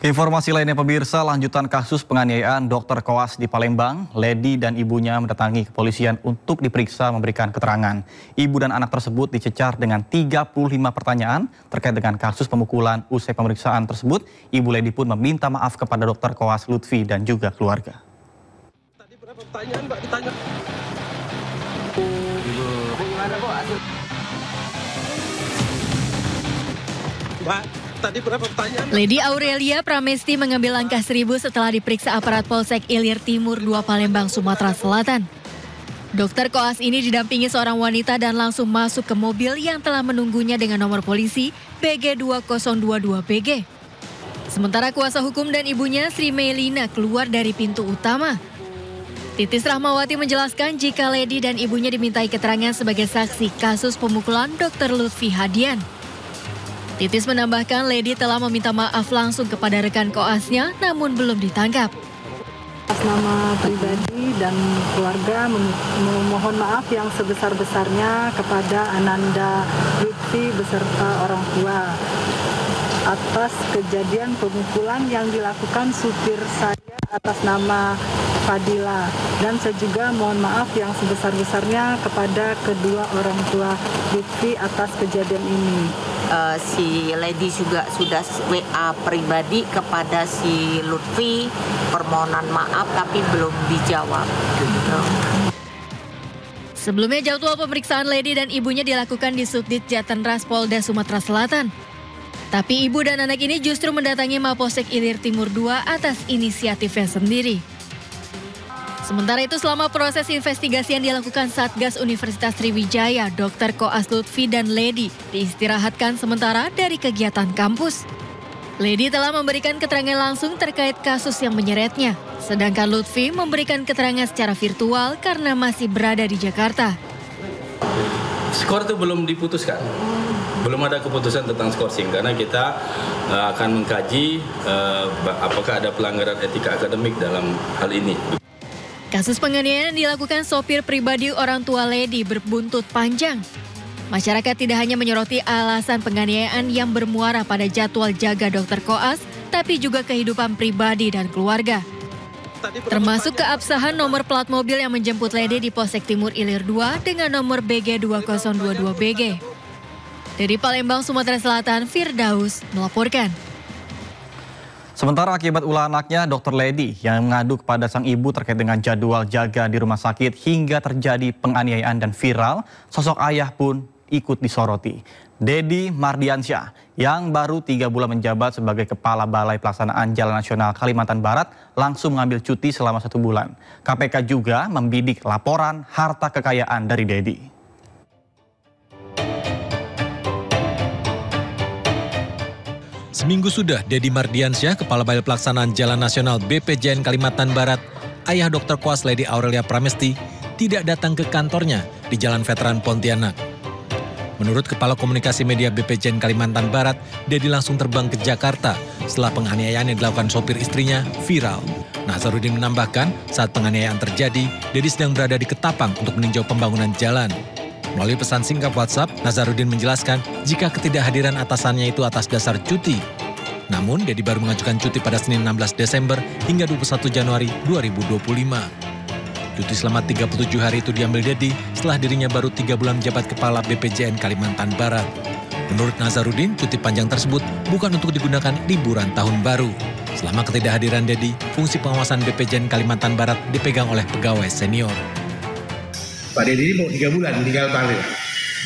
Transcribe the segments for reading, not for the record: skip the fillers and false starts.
Informasi lainnya pemirsa, lanjutan kasus penganiayaan dokter koas di Palembang, Lady dan ibunya mendatangi kepolisian untuk diperiksa memberikan keterangan. Ibu dan anak tersebut dicecar dengan 35 pertanyaan terkait dengan kasus pemukulan. Usai pemeriksaan tersebut, Ibu Lady pun meminta maaf kepada dokter koas Lutfi dan juga keluarga. Tadi berapa pertanyaan, Mbak, ditanya? Mbak, tadi berapa pertanyaan? Lady Aurelia Pramesti mengambil langkah 1000 setelah diperiksa aparat Polsek Ilir Timur 2 Palembang, Sumatera Selatan. Dokter koas ini didampingi seorang wanita dan langsung masuk ke mobil yang telah menunggunya dengan nomor polisi BG2022PG. Sementara kuasa hukum dan ibunya Sri Melina keluar dari pintu utama. Titis Rahmawati menjelaskan jika Lady dan ibunya dimintai keterangan sebagai saksi kasus pemukulan Dr. Lutfi Hadian. Titis menambahkan Lady telah meminta maaf langsung kepada rekan koasnya namun belum ditangkap. Atas nama pribadi dan keluarga memohon maaf yang sebesar-besarnya kepada Ananda Lutfi beserta orang tua atas kejadian pemukulan yang dilakukan supir saya atas nama Fadila, dan saya juga mohon maaf yang sebesar-besarnya kepada kedua orang tua Lutfi atas kejadian ini. Si Lady juga sudah WA pribadi kepada si Lutfi permohonan maaf tapi belum dijawab. Gitu. Sebelumnya jadwal pemeriksaan Lady dan ibunya dilakukan di Subdit Jatanras Polda Sumatera Selatan. Tapi ibu dan anak ini justru mendatangi Mapolsek Ilir Timur 2 atas inisiatifnya sendiri. Sementara itu selama proses investigasi yang dilakukan Satgas Universitas Sriwijaya, Dr. Koas Lutfi dan Lady diistirahatkan sementara dari kegiatan kampus. Lady telah memberikan keterangan langsung terkait kasus yang menyeretnya, sedangkan Lutfi memberikan keterangan secara virtual karena masih berada di Jakarta. Skor itu belum diputuskan, belum ada keputusan tentang skorsing karena kita akan mengkaji apakah ada pelanggaran etika akademik dalam hal ini. Kasus penganiayaan dilakukan sopir pribadi orang tua Lady berbuntut panjang. Masyarakat tidak hanya menyoroti alasan penganiayaan yang bermuara pada jadwal jaga dokter koas, tapi juga kehidupan pribadi dan keluarga. Termasuk keabsahan nomor plat mobil yang menjemput Lady di Polsek Timur Ilir 2 dengan nomor BG2022BG. Dari Palembang, Sumatera Selatan, Firdaus melaporkan. Sementara akibat ulah anaknya, Dr. Lady yang mengadu kepada sang ibu terkait dengan jadwal jaga di rumah sakit hingga terjadi penganiayaan dan viral, sosok ayah pun ikut disoroti. Dedi Mardiansyah yang baru 3 bulan menjabat sebagai Kepala Balai Pelaksanaan Jalan Nasional Kalimantan Barat langsung mengambil cuti selama 1 bulan. KPK juga membidik laporan harta kekayaan dari Dedi. Seminggu sudah Dedi Mardiansyah, Kepala Balai Pelaksanaan Jalan Nasional BPJN Kalimantan Barat, ayah Dr. Koas Lady Aurelia Pramesti, tidak datang ke kantornya di Jalan Veteran Pontianak. Menurut Kepala Komunikasi Media BPJN Kalimantan Barat, Dedi langsung terbang ke Jakarta setelah penganiayaan yang dilakukan sopir istrinya viral. Nazarudin menambahkan, saat penganiayaan terjadi, Dedi sedang berada di Ketapang untuk meninjau pembangunan jalan. Melalui pesan singkat WhatsApp, Nazarudin menjelaskan jika ketidakhadiran atasannya itu atas dasar cuti. Namun, Dedi baru mengajukan cuti pada Senin 16 Desember hingga 21 Januari 2025. Cuti selama 37 hari itu diambil Dedi setelah dirinya baru 3 bulan menjabat Kepala BPJN Kalimantan Barat. Menurut Nazarudin, cuti panjang tersebut bukan untuk digunakan liburan tahun baru. Selama ketidakhadiran Dedi, fungsi pengawasan BPJN Kalimantan Barat dipegang oleh pegawai senior. Pak Dedi ini mau 3 bulan di Kalbar.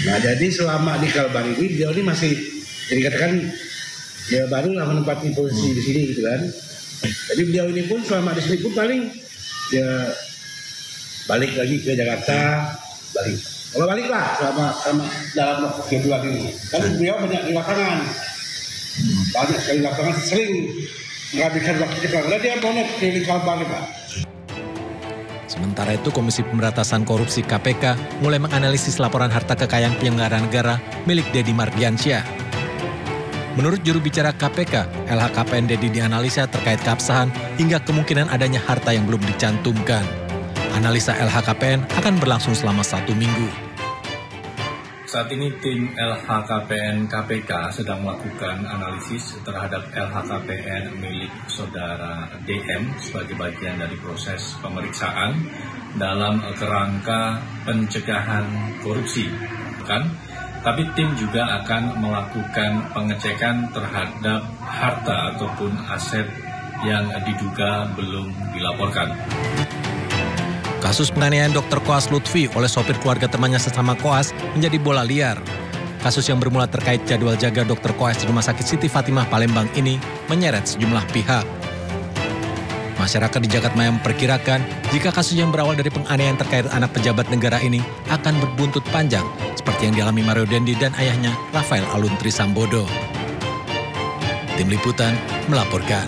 Nah, jadi selama di Kalbar ini dia ini masih, jadi katakan dia baru lah menempati posisi di sini gitu kan. Jadi beliau ini pun selama di sini pun paling dia balik lagi ke Jakarta, balik. Kalau balik lah selama dalam 3 bulan ini. Kan beliau banyak di lapangan, banyak sekali lapangan, sering menghabiskan waktu karena dia bonek di Kalbar Pak. Sementara itu, Komisi Pemberantasan Korupsi KPK mulai menganalisis laporan harta kekayaan penyelenggara negara milik Dedi Mardiansyah. Menurut juru bicara KPK, LHKPN Dedi dianalisa terkait keabsahan hingga kemungkinan adanya harta yang belum dicantumkan. Analisa LHKPN akan berlangsung selama 1 minggu. Saat ini tim LHKPN KPK sedang melakukan analisis terhadap LHKPN milik saudara DM sebagai bagian dari proses pemeriksaan dalam kerangka pencegahan korupsi. Tapi tim juga akan melakukan pengecekan terhadap harta ataupun aset yang diduga belum dilaporkan. Kasus penganiayaan Dr. Koas Lutfi oleh sopir keluarga temannya sesama koas menjadi bola liar. Kasus yang bermula terkait jadwal jaga Dr. Koas di Rumah Sakit Siti Fatimah Palembang ini menyeret sejumlah pihak. Masyarakat di Jakarta memperkirakan jika kasus yang berawal dari penganiayaan terkait anak pejabat negara ini akan berbuntut panjang seperti yang dialami Mario Dendi dan ayahnya Rafael Alun Trisambodo. Tim Liputan melaporkan.